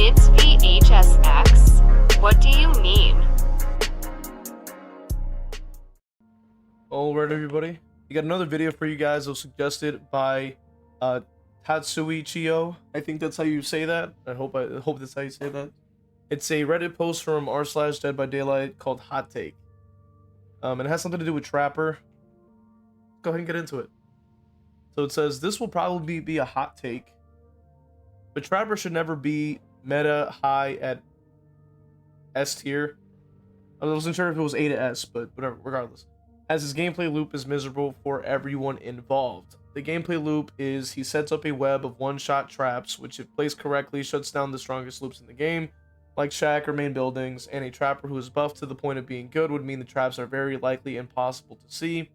It's v.h.s.x. What do you mean? Alright everybody, we got another video for you guys. It was suggested by Tatsui Chio. I think that's how you say that. I hope that's how you say that. It's a Reddit post from r/Dead by Daylight called Hot Take. And it has something to do with Trapper. Go ahead and get into it. So it says, this will probably be a hot take, but Trapper should never be meta high at S tier. I wasn't sure if it was A to S, but whatever, regardless. As his gameplay loop is miserable for everyone involved. The gameplay loop is he sets up a web of one-shot traps, which if placed correctly shuts down the strongest loops in the game, like shack or main buildings, and a trapper who is buffed to the point of being good would mean the traps are very likely impossible to see.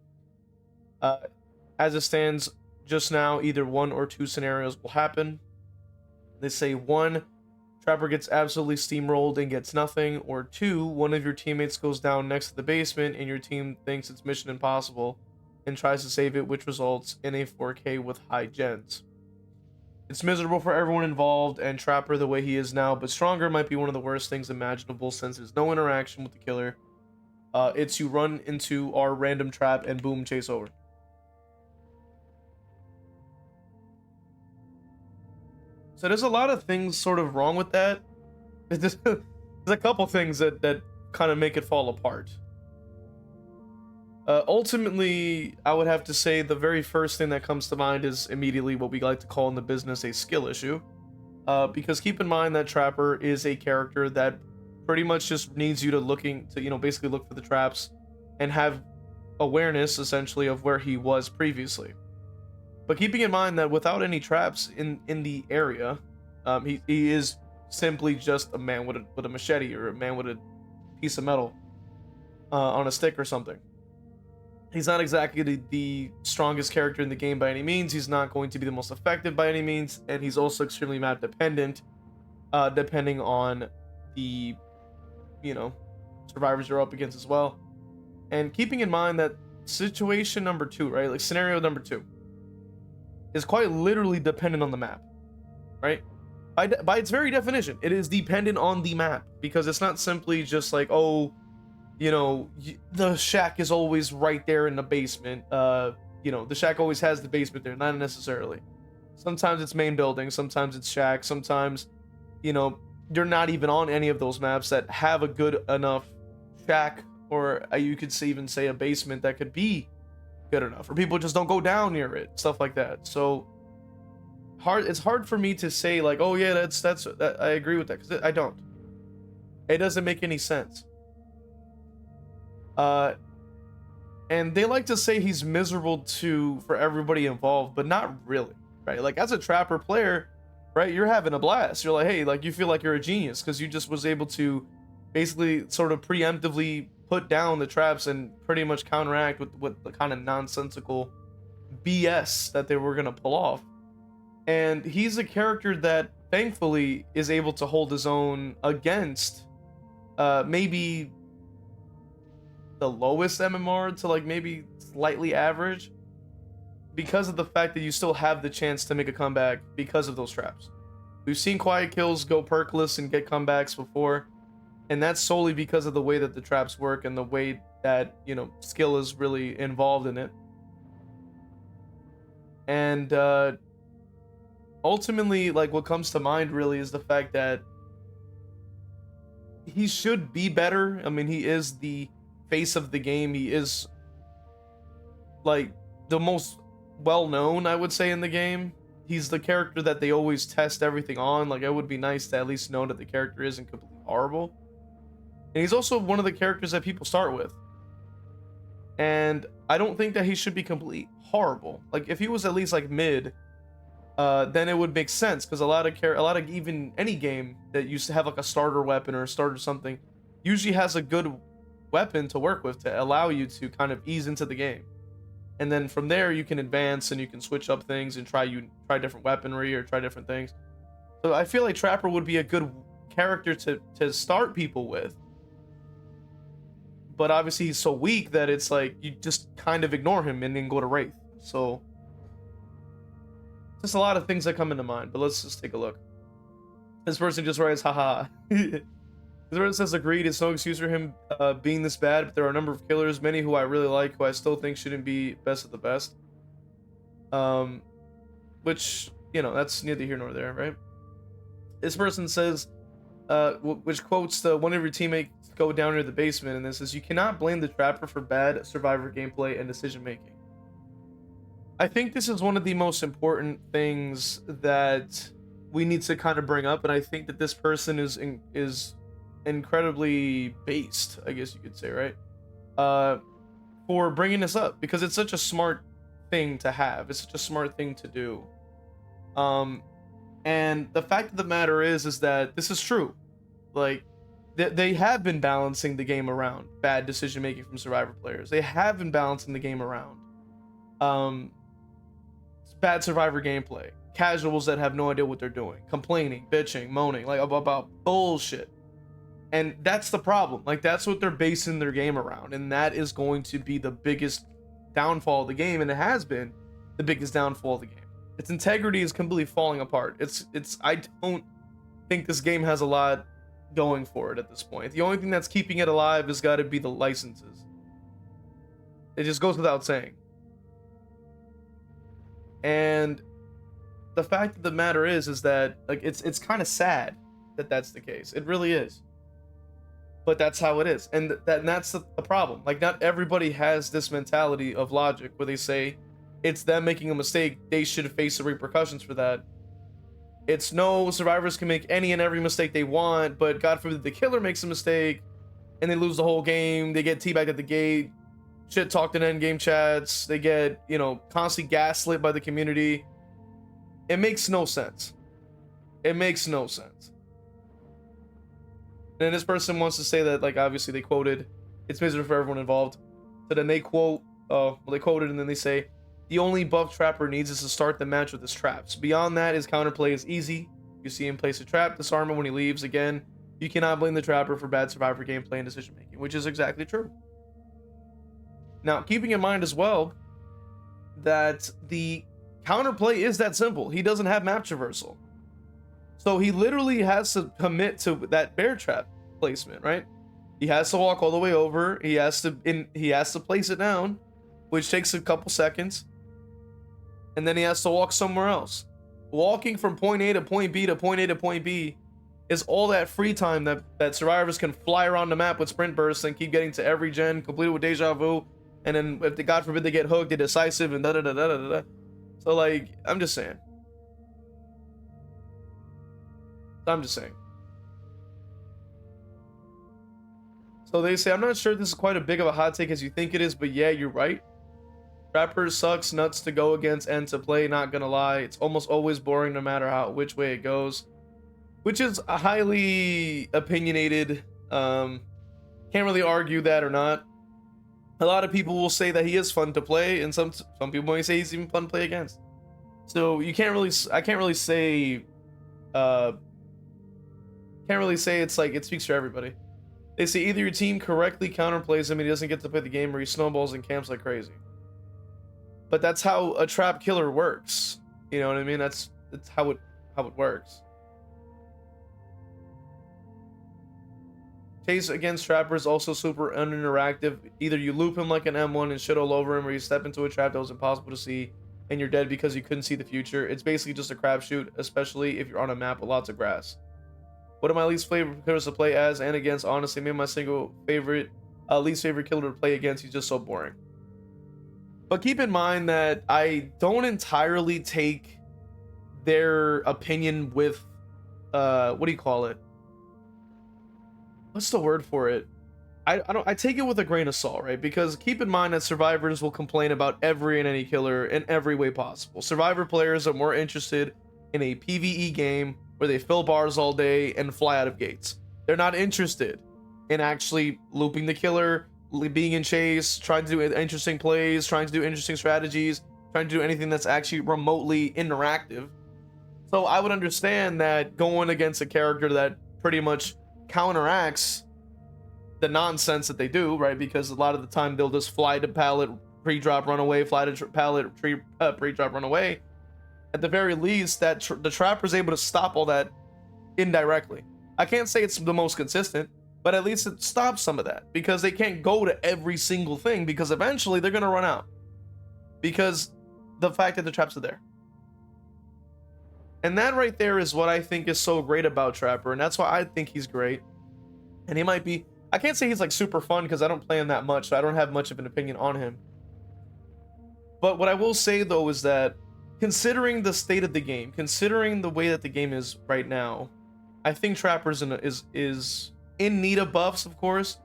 As it stands just now, either one or two scenarios will happen. They say 1, Trapper gets absolutely steamrolled and gets nothing, or 2, one of your teammates goes down next to the basement and your team thinks it's mission impossible and tries to save it, which results in a 4K with high gens. It's miserable for everyone involved, and Trapper the way he is now, but stronger, might be one of the worst things imaginable since there's no interaction with the killer. It's you run into our random trap and boom, chase over. So there's a lot of things sort of wrong with that. There's a couple things that kind of make it fall apart. Ultimately, I would have to say the very first thing that comes to mind is immediately what we like to call in the business a skill issue. Because keep in mind that Trapper is a character that pretty much just needs you to basically look for the traps and have awareness essentially of where he was previously. But keeping in mind that without any traps in the area, he is simply just a man with a machete, or a man with a piece of metal on a stick or something. He's not exactly the strongest character in the game by any means. He's not going to be the most effective by any means, and he's also extremely map dependent, depending on the survivors you're up against as well. And keeping in mind that situation number 2, right, like scenario number 2, is quite literally dependent on the map, right? By its very definition, it is dependent on the map, because it's not simply just like, oh, the shack is always right there in the basement. The shack always has the basement there, not necessarily. Sometimes it's main building, sometimes it's shack, sometimes, you're not even on any of those maps that have a good enough shack, or you could even say a basement that could be good enough, or people just don't go down near it, stuff like that. So it's hard for me to say like, oh yeah, that's I agree with that, because I don't. It doesn't make any sense. And they like to say he's miserable for everybody involved, but not really, right? Like as a Trapper player, right, you're having a blast. You're like, hey, like you feel like you're a genius because you just was able to basically sort of preemptively put down the traps and pretty much counteract with the kind of nonsensical BS that they were going to pull off. And he's a character that thankfully is able to hold his own against maybe the lowest MMR to like maybe slightly average, because of the fact that you still have the chance to make a comeback because of those traps. We've seen Quiet Kills go perkless and get comebacks before, and that's solely because of the way that the traps work and the way that, skill is really involved in it. And ultimately, like, what comes to mind really is the fact that he should be better. I mean, he is the face of the game. He is like the most well-known, I would say, in the game. He's the character that they always test everything on. Like, it would be nice to at least know that the character isn't completely horrible. And he's also one of the characters that people start with. And I don't think that he should be completely horrible. Like, if he was at least like mid, then it would make sense, because a lot of even any game that used to have like a starter weapon or a starter something usually has a good weapon to work with to allow you to kind of ease into the game. And then from there you can advance and you can switch up things and try different weaponry or try different things. So I feel like Trapper would be a good character to start people with. But obviously he's so weak that it's like you just kind of ignore him and then go to Wraith. So just a lot of things that come into mind, but let's just take a look. This person just writes, haha. This person says, agreed, it's no excuse for him being this bad, but there are a number of killers, many who I really like, who I still think shouldn't be best of the best. Which, you know, that's neither here nor there, right? This person says, which quotes one of your teammates go down into the basement, and this says, you cannot blame the trapper for bad survivor gameplay and decision making. I think this is one of the most important things that we need to kind of bring up, and I think that this person is incredibly based, I guess you could say, right? For bringing this up, because it's such a smart thing to have. It's such a smart thing to do. And the fact of the matter is that this is true. Like, they have been balancing the game around bad decision making from survivor players. They have been balancing the game around bad survivor gameplay, casuals that have no idea what they're doing, complaining, bitching, moaning, like about bullshit. And that's the problem. Like, that's what they're basing their game around, and that is going to be the biggest downfall of the game, and it has been the biggest downfall of the game. Its integrity is completely falling apart. I don't think this game has a lot going for it at this point. The only thing that's keeping it alive has got to be the licenses. It just goes without saying. And the fact of the matter is that, like, it's kind of sad that that's the case. It really is. But that's how it is, and that's the problem. Like, not everybody has this mentality of logic where they say it's them making a mistake, they should face the repercussions for that. It's no, survivors can make any and every mistake they want, but God forbid the killer makes a mistake and they lose the whole game. They get teabagged at the gate, shit talked in endgame chats, they get, you know, constantly gaslit by the community. It makes no sense. It makes no sense. And this person wants to say that, like, obviously they quoted, it's miserable for everyone involved. So then they quote, they quoted and then they say, the only buff trapper needs is to start the match with his traps. Beyond that, his counterplay is easy. You see him place a trap, disarm him when he leaves. Again, you cannot blame the trapper for bad survivor gameplay and decision making, which is exactly true. Now, keeping in mind as well that the counterplay is that simple. He doesn't have map traversal. So he literally has to commit to that bear trap placement, right? He has to walk all the way over. He has to place it down, which takes a couple seconds. And then he has to walk somewhere else. Walking from point A to point B to point A to point B is all that free time that survivors can fly around the map with sprint bursts and keep getting to every gen, completed with deja vu. And then if God forbid they get hooked, they're decisive and da-da-da-da-da-da. So, like, I'm just saying. So they say, I'm not sure this is quite as big of a hot take as you think it is, but yeah, you're right. Trapper sucks nuts to go against and to play, not gonna lie. It's almost always boring no matter which way it goes. Which is a highly opinionated. Can't really argue that or not. A lot of people will say that he is fun to play, and some people may say he's even fun to play against. So I can't really say it's like it speaks for everybody. They say either your team correctly counterplays him and he doesn't get to play the game, or he snowballs and camps like crazy. But that's how a trap killer works. You know what I mean? That's how it works. Chase against trappers also super uninteractive. Either you loop him like an M1 and shit all over him, or you step into a trap that was impossible to see and you're dead because you couldn't see the future. It's basically just a crapshoot, especially if you're on a map with lots of grass. One of my least favorite killers to play as and against, honestly, maybe my single favorite, least favorite killer to play against. He's just so boring. But keep in mind that I don't entirely take their opinion with, what do you call it? What's the word for it? I take it with a grain of salt, right? Because keep in mind that survivors will complain about every and any killer in every way possible. Survivor players are more interested in a PvE game where they fill bars all day and fly out of gates. They're not interested in actually looping the killer, being in chase, trying to do interesting plays, trying to do interesting strategies, trying to do anything that's actually remotely interactive. So I would understand that going against a character that pretty much counteracts the nonsense that they do, right? Because a lot of the time they'll just fly to pallet, pre-drop, run away, fly to pallet, pre-drop, run away. At the very least, that the trapper's able to stop all that indirectly. I can't say it's the most consistent, but at least it stops some of that, because they can't go to every single thing, because eventually they're gonna run out, because the fact that the traps are there. And that right there is what I think is so great about Trapper, and that's why I think he's great. And he might be, I can't say he's like super fun because I don't play him that much, so I don't have much of an opinion on him. But what I will say though is that, considering the state of the game, considering the way that the game is right now, I think Trapper's is in need of buffs, of course,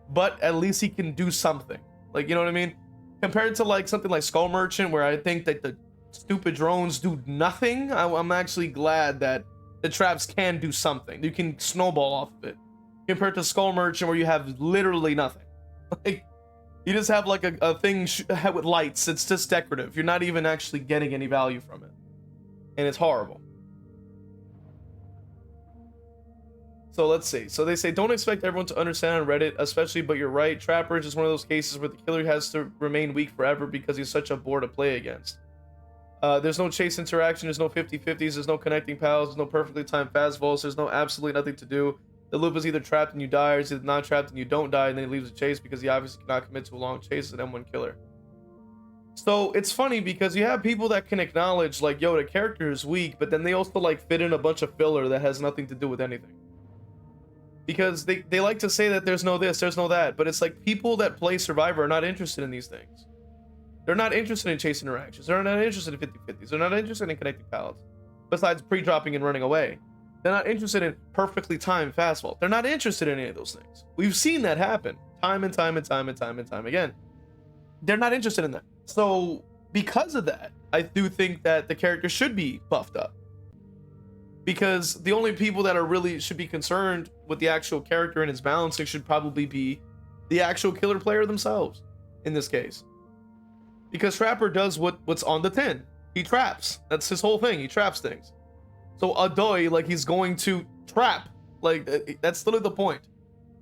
but at least he can do something. Like, you know what I mean? Compared to like something like Skull Merchant, where I think that the stupid drones do nothing, I'm actually glad that the traps can do something. You can snowball off of it. Compared to Skull Merchant, where you have literally nothing. Like, you just have like a thing with lights. It's just decorative. You're not even actually getting any value from it. And it's horrible. So let's see. So they say, don't expect everyone to understand on Reddit, especially, but you're right. Trapper is just one of those cases where the killer has to remain weak forever because he's such a bore to play against. There's no chase interaction. There's no 50-50s. There's no connecting pals. There's no perfectly timed fast vaults. There's no absolutely nothing to do. The loop is either trapped and you die, or it's either not trapped and you don't die, and then he leaves the chase because he obviously cannot commit to a long chase as an M1 killer. So it's funny because you have people that can acknowledge like, yo, the character is weak, but then they also like fit in a bunch of filler that has nothing to do with anything. Because they like to say that there's no this, there's no that, but it's like people that play Survivor are not interested in these things. They're not interested in chase interactions. They're not interested in 50-50s. They're not interested in connecting pallets. Besides pre-dropping and running away. They're not interested in perfectly timed fast vault. They're not interested in any of those things. We've seen that happen time and time and time and time and time again. They're not interested in that. So because of that, I do think that the character should be buffed up. Because the only people that are really should be concerned with the actual character and its balancing should probably be the actual killer player themselves in this case. Because Trapper does what's on the tin. He traps. That's his whole thing. He traps things. So Adoy, like, he's going to trap. Like, that's literally the point.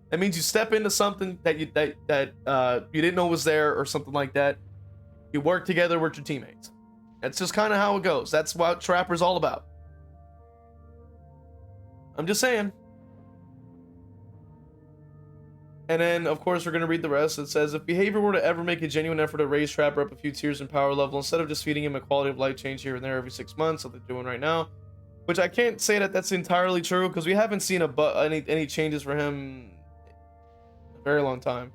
That means you step into something that you didn't know was there or something like that. You work together with your teammates. That's just kind of how it goes. That's what Trapper's all about. I'm just saying. And then, of course, we're going to read the rest. It says, if behavior were to ever make a genuine effort to raise Trapper up a few tiers in power level, instead of just feeding him a quality of life change here and there every 6 months, like they're doing right now, which I can't say that that's entirely true, because we haven't seen any changes for him in a very long time.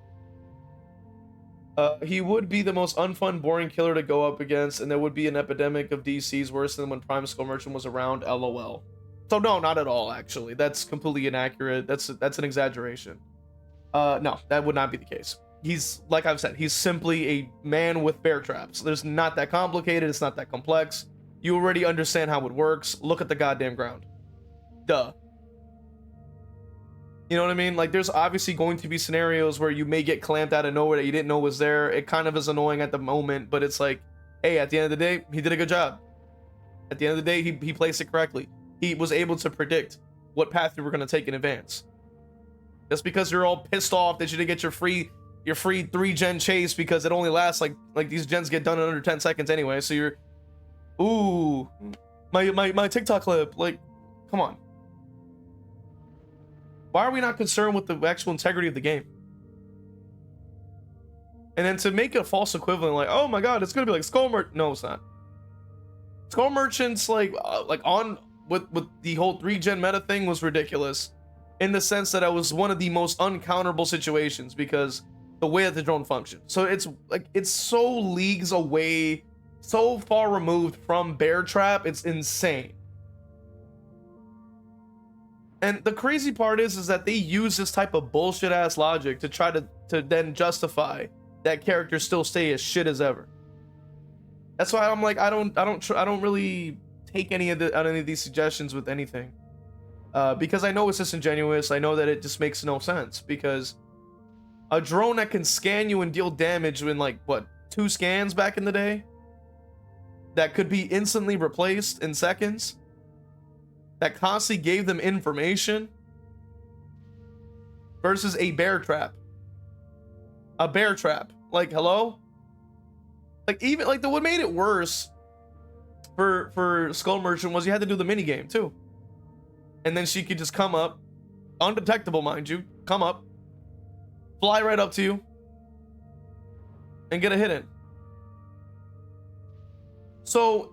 He would be the most unfun, boring killer to go up against, and there would be an epidemic of DCs worse than when Prime Skull Merchant was around, LOL. So no, not at all, actually. That's completely inaccurate. That's an exaggeration. No, that would not be the case. He's, like I've said, he's simply a man with bear traps. There's not that complicated. It's not that complex. You already understand how it works. Look at the goddamn ground. Duh. You know what I mean? Like, there's obviously going to be scenarios where you may get clamped out of nowhere that you didn't know was there. It kind of is annoying at the moment, but it's like, hey, at the end of the day, he did a good job. At the end of the day, he placed it correctly. He was able to predict what path you were going to take in advance. Just because you're all pissed off that you didn't get your free 3-gen chase because it only lasts like these gens get done in under 10 seconds anyway. So you're, ooh, my TikTok clip, like, come on. Why are we not concerned with the actual integrity of the game? And then to make a false equivalent, like, oh my god, it's gonna be like Skull Merchant. No, it's not. Skull Merchant's like on with the whole 3-gen meta thing was ridiculous, in the sense that it was one of the most uncounterable situations because the way that the drone functioned. So it's like, it's so leagues away, so far removed from bear trap. It's insane. And the crazy part is that they use this type of bullshit ass logic to try to then justify that characters still stay as shit as ever. That's why I'm like, I don't really take any of these suggestions with anything, because I know it's disingenuous. I know that it just makes no sense, because a drone that can scan you and deal damage in like what, 2 scans back in the day, that could be instantly replaced in seconds, that constantly gave them information, versus a bear trap. A bear trap. Like, hello? Like, even like what made it worse for Skull Merchant was you had to do the mini game too. and then she could just come up, undetectable, mind you, come up, fly right up to you, and get a hit in. So,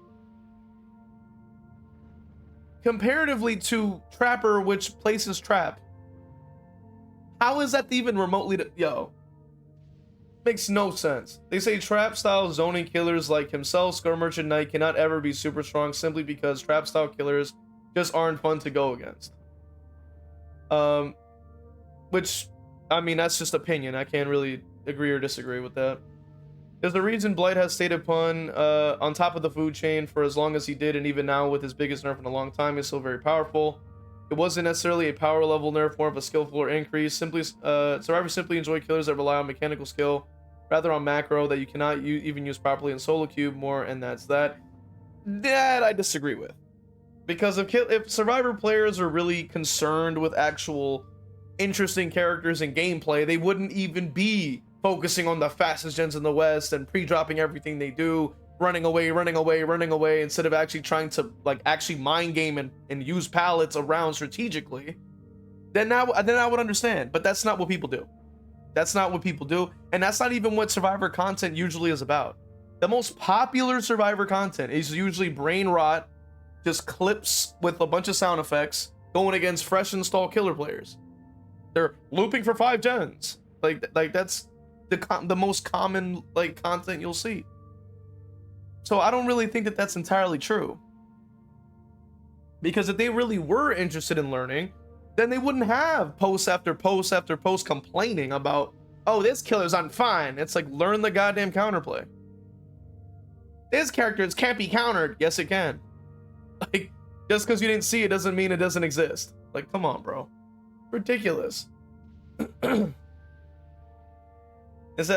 comparatively to Trapper, which places trap, how is that even remotely yo? Makes no sense. They say trap style zoning killers like himself, Scar Merchant Knight, cannot ever be super strong simply because trap style killers just aren't fun to go against. Which, I mean, that's just opinion. I can't really agree or disagree with that. There's a reason Blight has stayed upon on top of the food chain for as long as he did, and even now with his biggest nerf in a long time, he's still very powerful. It wasn't necessarily a power level nerf, more of a skill floor increase. Survivors simply enjoy killers that rely on mechanical skill rather on macro that you cannot even use properly in solo queue more, and that's that. That I disagree with. Because if Survivor players are really concerned with actual interesting characters and gameplay, they wouldn't even be focusing on the fastest gens in the West and pre-dropping everything they do, running away, instead of actually trying to like actually mind game and use pallets around strategically. Then I would understand, but that's not what people do. That's not what people do, and that's not even what Survivor content usually is about. The most popular Survivor content is usually brain rot, just clips with a bunch of sound effects going against fresh install killer players. They're looping for 5 gens. Like that's the most common like content you'll see. So I don't really think that that's entirely true. Because if they really were interested in learning, then they wouldn't have post after post after post complaining about, oh, this killer's unfun. It's like, learn the goddamn counterplay. This character can't be countered. Yes, it can. Like, just because you didn't see it doesn't mean it doesn't exist. Like, come on, bro. Ridiculous. I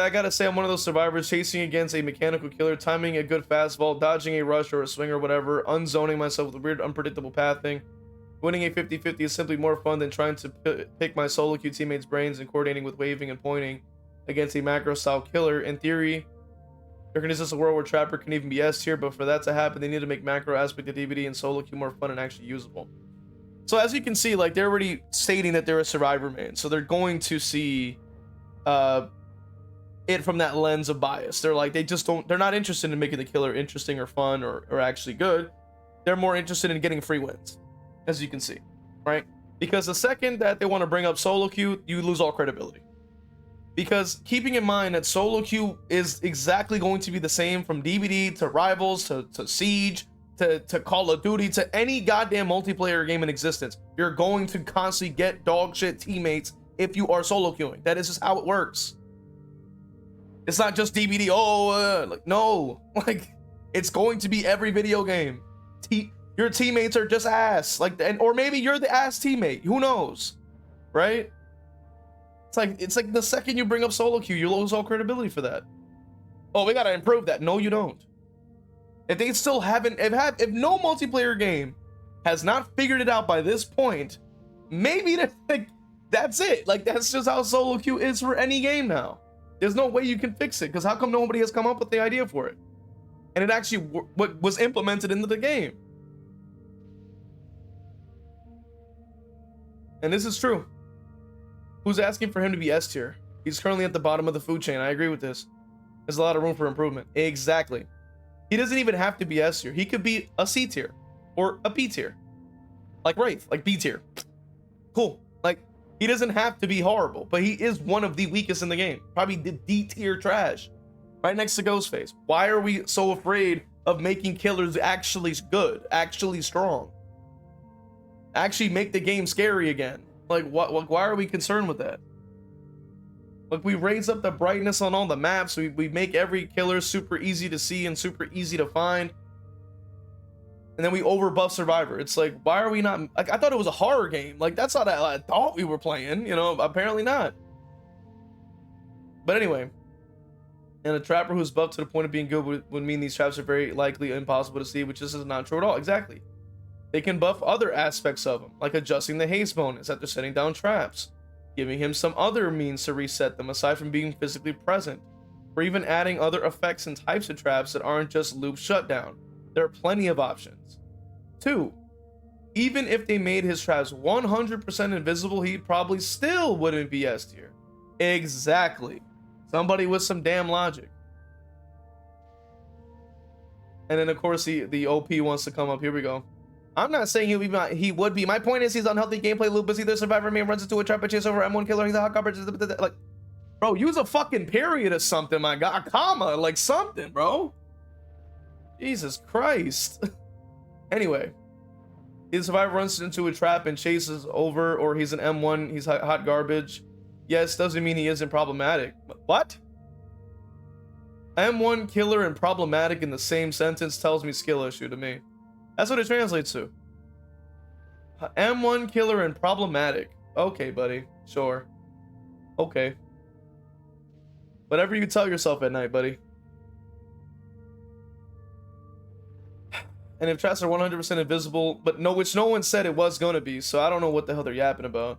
gotta say, I'm one of those survivors chasing against a mechanical killer, timing a good fastball, dodging a rush or a swing or whatever, unzoning myself with weird, unpredictable pathing. Winning a 50-50 is simply more fun than trying to pick my solo queue teammates' brains and coordinating with waving and pointing against a macro-style killer. In theory, there can exist a world where Trapper can even be S tier, but for that to happen, they need to make macro aspect of DBD and solo queue more fun and actually usable. So as you can see, like, they're already stating that they're a Survivor main, so they're going to see it from that lens of bias. They're like, they're not interested in making the killer interesting or fun or actually good. They're more interested in getting free wins, as you can see, right? Because the second that they want to bring up solo queue, you lose all credibility. Because keeping in mind that solo queue is exactly going to be the same from DBD to Rivals to Siege to Call of Duty to any goddamn multiplayer game in existence. You're going to constantly get dog shit teammates if you are solo queuing. That is just how it works. It's not just DBD. Like, no, like, it's going to be every video game. Your teammates are just ass, like, or maybe you're the ass teammate. Who knows, right? It's like the second you bring up solo queue, you lose all credibility for that. Oh, we gotta improve that. No, you don't. If they still haven't, if no multiplayer game has not figured it out by this point, maybe that's it. Like, that's just how solo queue is for any game now. There's no way you can fix it, because how come nobody has come up with the idea for it? And it actually what was implemented into the game. And this is true. Who's asking for him to be S tier? He's currently at the bottom of the food chain. I agree with this. There's a lot of room for improvement. Exactly. He doesn't even have to be S tier. He could be a C tier or a B tier. Like Wraith, like B tier. Cool. Like, he doesn't have to be horrible, but he is one of the weakest in the game. Probably the D tier trash. Right next to Ghostface. Why are we so afraid of making killers actually good, actually strong? Actually make the game scary again. Like, why are we concerned with that? Like, we raise up the brightness on all the maps. We make every killer super easy to see and super easy to find. And then we overbuff Survivor. It's like, why are we not... Like, I thought it was a horror game. Like, that's not how I thought we were playing. You know, apparently not. But anyway. And a Trapper who's buffed to the point of being good would mean these traps are very likely impossible to see, which is not true at all. Exactly. They can buff other aspects of them, like adjusting the haste bonus after setting down traps, giving him some other means to reset them aside from being physically present, or even adding other effects and types of traps that aren't just loop shutdown. There are plenty of options. 2. Even if they made his traps 100% invisible, he probably still wouldn't be S tier. Exactly. Somebody with some damn logic. And then of course the OP wants to come up. Here we go. I'm not saying he would be. My point is he's unhealthy gameplay loop. Is either survivor main runs into a trap and chase over M1 killer. He's a hot coverage. Like, bro, use a fucking period or something, my god. A comma, like something, bro. Jesus Christ. Anyway, the survivor runs into a trap and chases over, or he's an M1. He's hot garbage. Yes, doesn't mean he isn't problematic. What? M1 killer and problematic in the same sentence tells me skill issue to me. That's what it translates to. M1 killer and problematic. Okay, buddy. Sure. Okay. Whatever you tell yourself at night, buddy. And if traps are 100% invisible, but no, which no one said it was gonna be, so I don't know what the hell they're yapping about.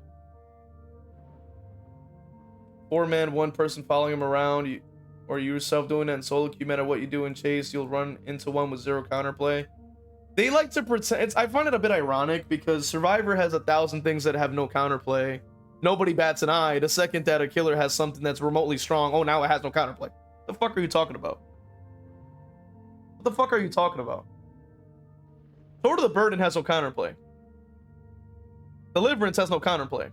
4-man, 1 person following him around, or you yourself doing that in solo queue, no matter what you do in chase, you'll run into one with 0 counterplay. They like to pretend. I find it a bit ironic because Survivor has 1,000 things that have no counterplay. Nobody bats an eye. The second that a killer has something that's remotely strong, oh, now it has no counterplay. What the fuck are you talking about? What the fuck are you talking about? Sword of the Burden has no counterplay. Deliverance has no counterplay.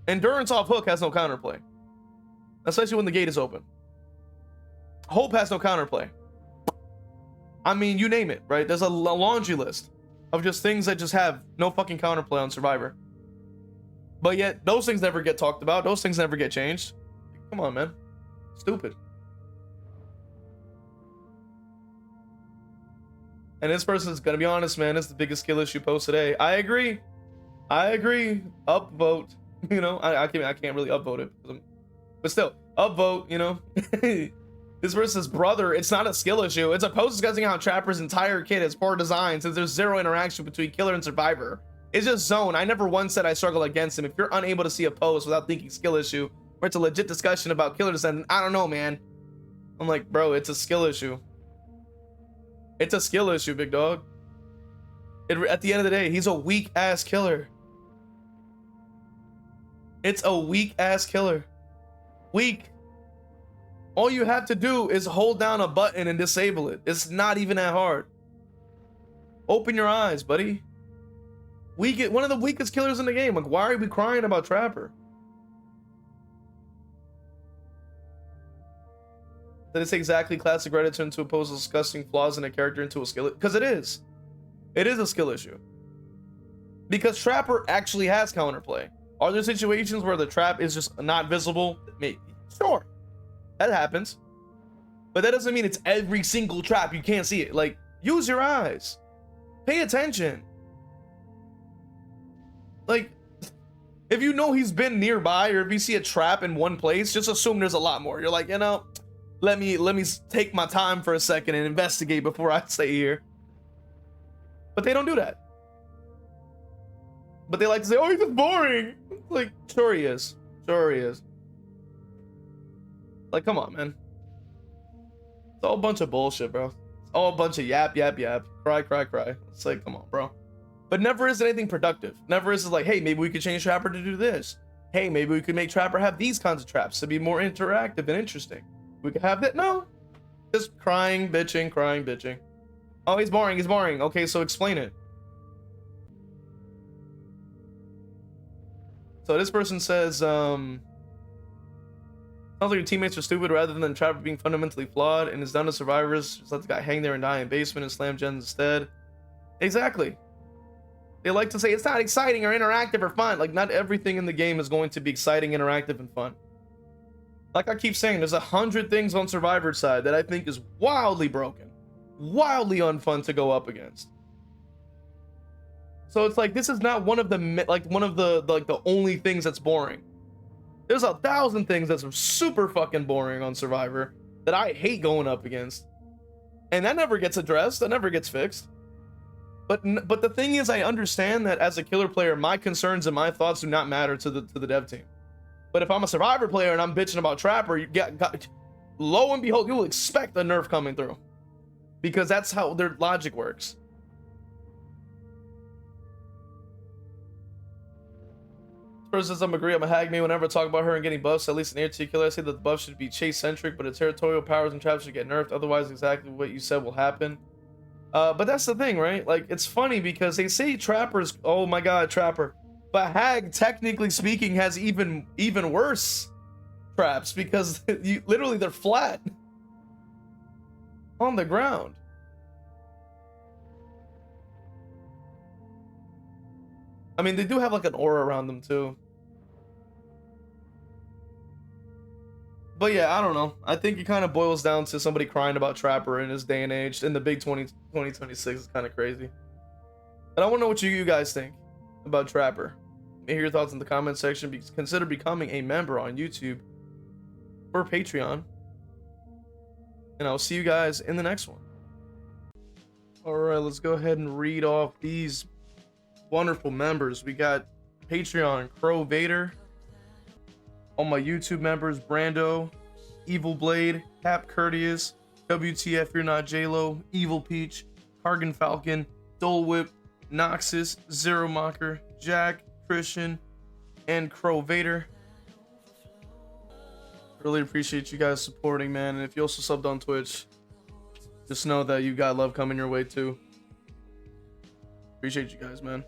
Endurance off hook has no counterplay. Especially when the gate is open. Hope has no counterplay. I mean, you name it, right? There's a laundry list of just things that just have no fucking counterplay on Survivor. But yet, those things never get talked about. Those things never get changed. Come on, man. Stupid. And this person's gonna be honest, man. It's the biggest skill issue post today. I agree. I agree. Upvote. You know, I can't really upvote it. But still, upvote, you know. This person's brother, it's not a skill issue. It's a post discussing how Trapper's entire kit is poor design since there's 0 interaction between killer and survivor. It's just zone. I never once said I struggle against him. If you're unable to see a post without thinking skill issue, or it's a legit discussion about killer design, I don't know, man. I'm like, bro, it's a skill issue. It's a skill issue, big dog. At the end of the day, he's a weak ass killer. It's a weak ass killer. Weak. All you have to do is hold down a button and disable it. It's not even that hard. Open your eyes, buddy. We get one of the weakest killers in the game. Like, why are we crying about Trapper? That it's exactly classic Reddit turn to oppose disgusting flaws in a character into a skill. Because it is. It is a skill issue. Because Trapper actually has counterplay. Are there situations where the trap is just not visible? Maybe. Sure. That happens. But that doesn't mean it's every single trap. You can't see it. Like, use your eyes. Pay attention. Like, if you know he's been nearby, or if you see a trap in one place, just assume there's a lot more. You're like, you know, let me take my time for a second and investigate before I stay here. But they don't do that. But they like to say, oh, he's just boring. Like, sure he is. Sure he is. Like, come on, man. It's all a bunch of bullshit, bro. It's all a bunch of yap, yap, yap. Cry, cry, cry. It's like, come on, bro. But never is it anything productive. Never is it like, hey, maybe we could change Trapper to do this. Hey, maybe we could make Trapper have these kinds of traps to be more interactive and interesting. We could have that. No. Just crying, bitching, crying, bitching. Oh, he's boring. He's boring. Okay, so explain it. So this person says, sounds like your teammates are stupid rather than Trapper being fundamentally flawed and is done to survivors. Just let the guy hang there and die in basement and slam gens instead. Exactly. They like to say it's not exciting or interactive or fun. Like, not everything in the game is going to be exciting, interactive, and fun. Like I keep saying, there's 100 things on Survivor's side that I think is wildly broken, wildly unfun to go up against. So it's like, this is not one of the the only things that's boring. There's 1,000 things that's super fucking boring on Survivor that I hate going up against, and that never gets addressed. That never gets fixed. But the thing is, I understand that as a killer player, my concerns and my thoughts do not matter to the dev team. But if I'm a Survivor player and I'm bitching about Trapper, lo and behold, you'll expect a nerf coming through, because that's how their logic works. First, says I'm agree. I'm a hag me whenever I talk about her and getting buffs, at least in particular. I say that the buff should be chase centric, but the territorial powers and traps should get nerfed. Otherwise, exactly what you said will happen. But that's the thing, right? Like, it's funny because they say trappers. Oh my god, trapper. But hag, technically speaking, has even worse traps because you literally they're flat on the ground. I mean, they do have like an aura around them too. But yeah, I don't know. I think it kind of boils down to somebody crying about Trapper in this day and age. In the big 2026 is kind of crazy. And I want to know what you guys think about Trapper. Hear your thoughts in the comment section. Consider becoming a member on YouTube or Patreon. And I'll see you guys in the next one. Alright, let's go ahead and read off these wonderful members. We got Patreon, Crow Vader. All my YouTube members, Brando, Evil Blade, Cap Courteous, WTF You're Not J-Lo, Evil Peach, Hargan Falcon, Dole Whip, Noxus, Zero Mocker, Jack, Christian, and Crow Vader. Really appreciate you guys supporting, man. And if you also subbed on Twitch, just know that you got love coming your way too. Appreciate you guys, man.